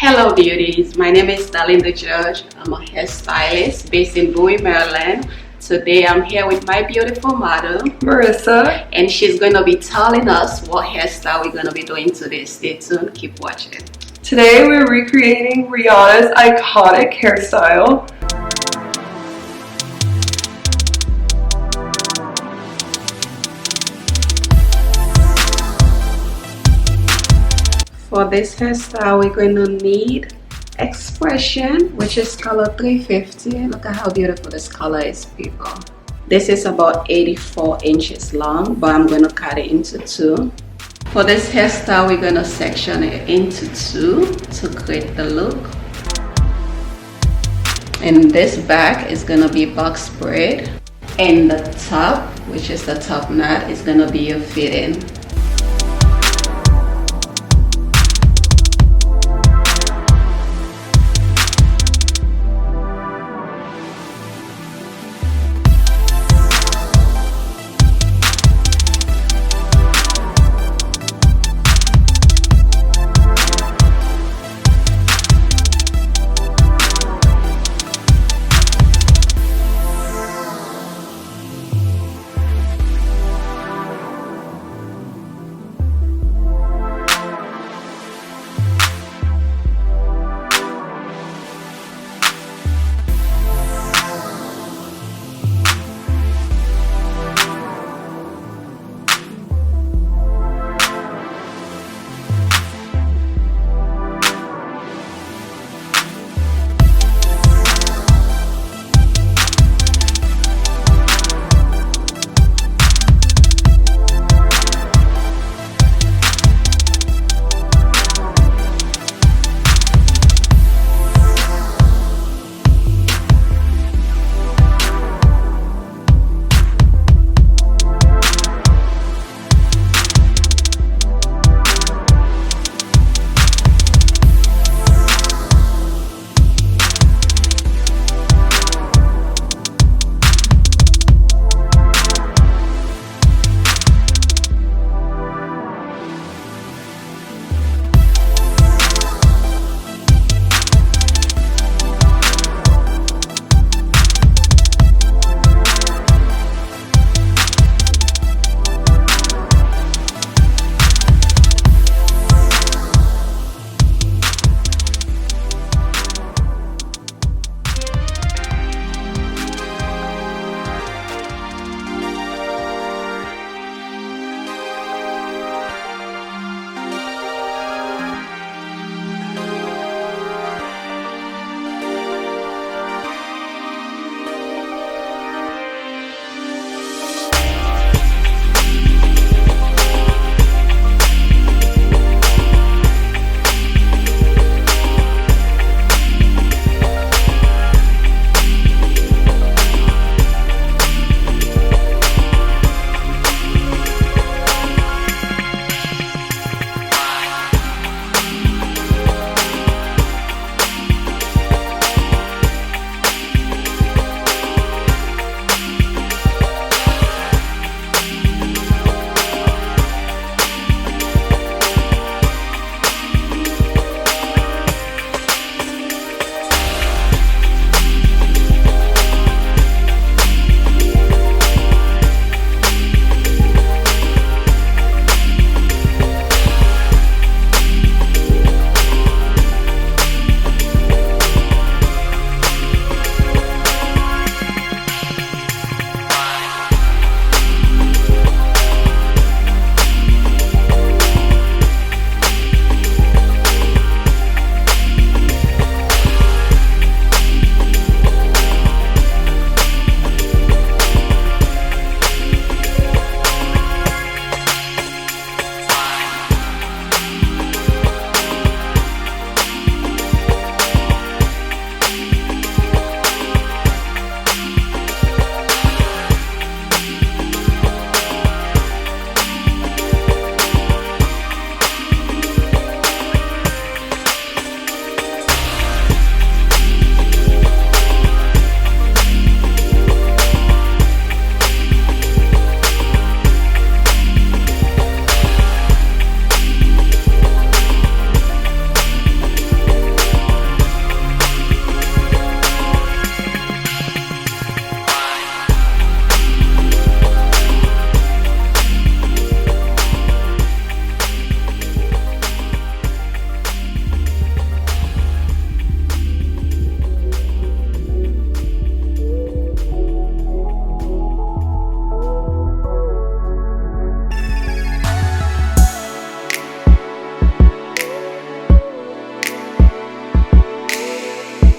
Hello beauties, my name is Dalinda Judge. I'm a hairstylist based in Bowie, Maryland. Today I'm here with my beautiful model, Marissa, and she's going to be telling us what hairstyle we're going to be doing today. Stay tuned, keep watching. Today we're recreating Rihanna's iconic hairstyle. For this hairstyle, we're going to need Expression, which is color 350. Look at how beautiful this color is, people. This is about 84 inches long, but I'm going to cut it into two. For this hairstyle, we're going to section it into two to create the look. And this back is going to be box braid. And the top, which is the top knot, is going to be a Feedin.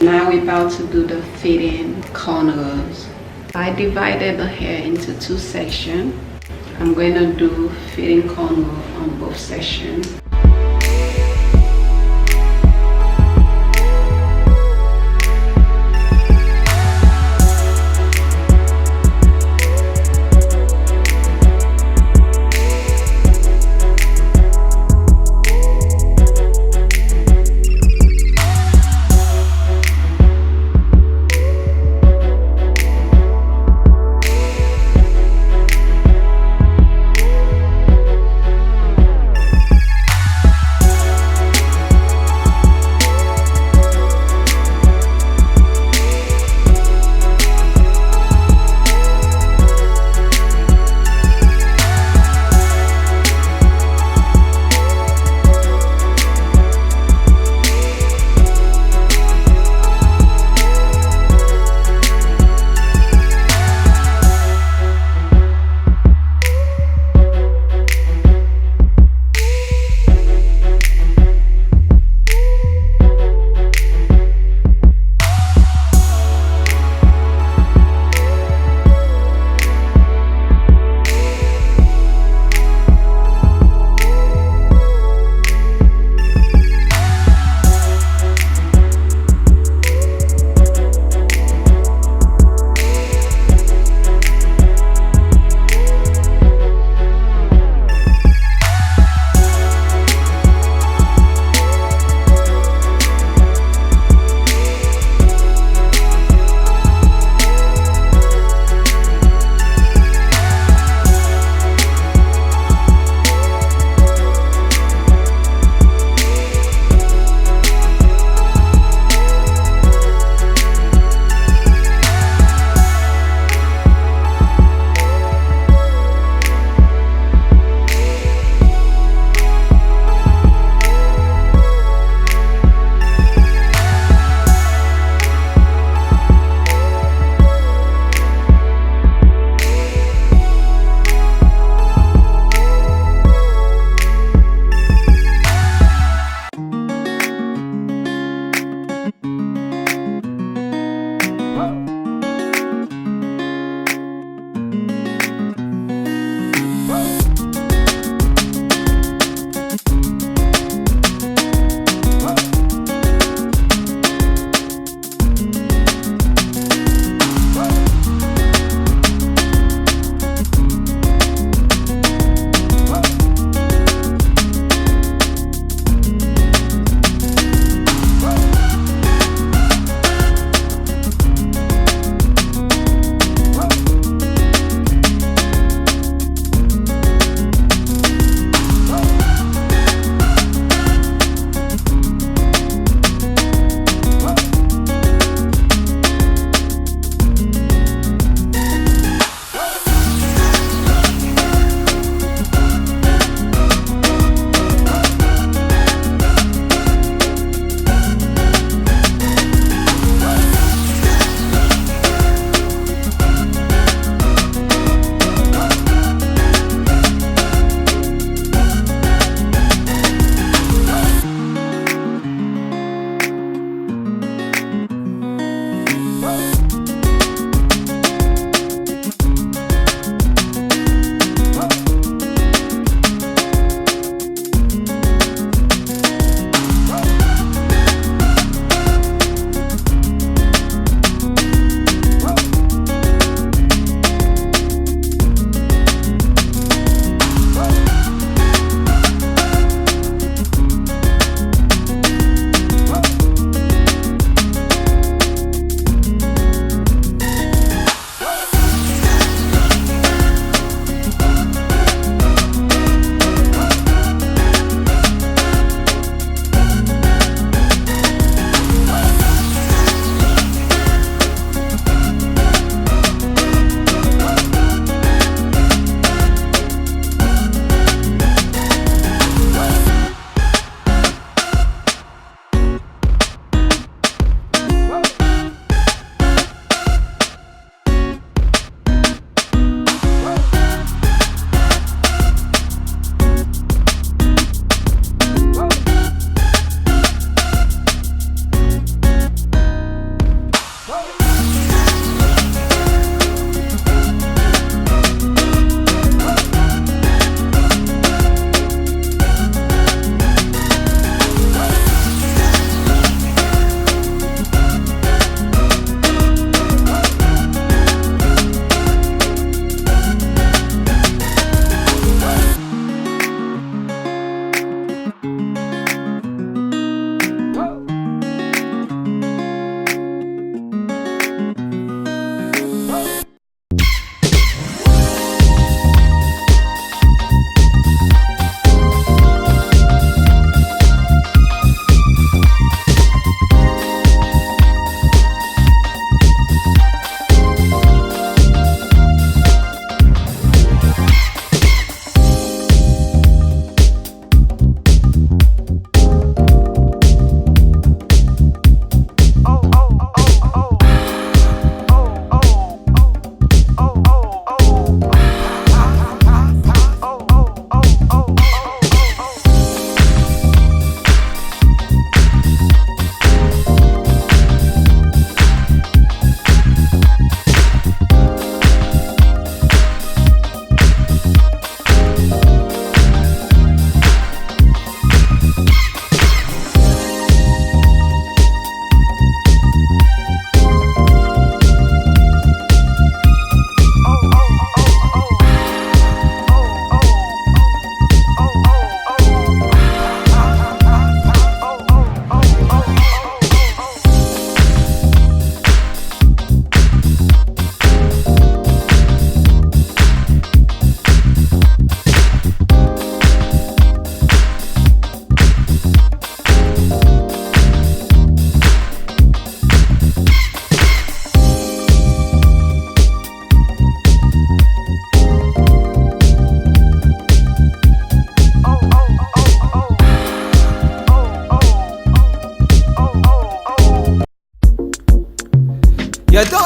Now we're about to do the Feedin cornrows. I divided the hair into two sections. I'm going to do Feedin cornrow on both sections.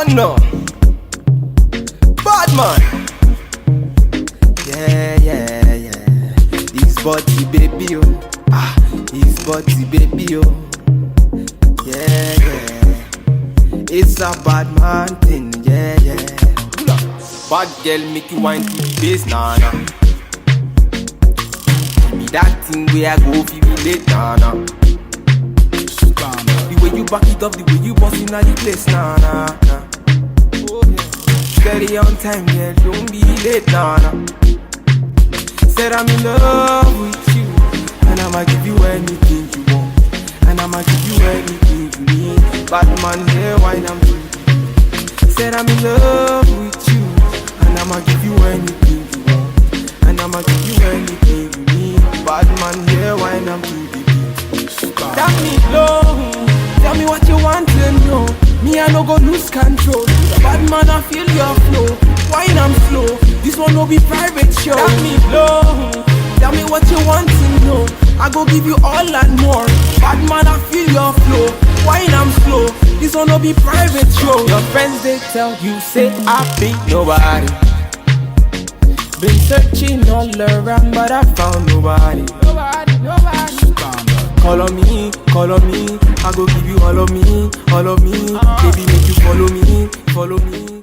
no. Bad man. Yeah. His body baby oh. His body baby oh. Yeah. It's a bad man thing, yeah. Bad girl make you wine to the bass, nah. Give me that thing where I go feel relate, nah. The way you back it up, the way you bust in the place, nah. Steady on time, girl, don't be late, nah. Said I'm in love with you, and I'ma give you anything you want, and I'ma give you anything you need. Bad man, here, wine I'm through. Said I'm in love with you, and I'ma give you anything you want, and I'ma give you anything you need. Bad man, here, wine I'm through the beat. Tell me low, tell me what you want to know. Me I no go lose control. The bad man I feel your flow. Wine I'm slow. This one no be private show. Tell me low, tell me what you want to know. I go give you all and more. Bad man I feel your flow. Wine I'm slow. This one no be private show. Your friends they tell you say I be nobody. Been searching all around but I found nobody. Call on me, I go give you all of me, Baby make you follow me.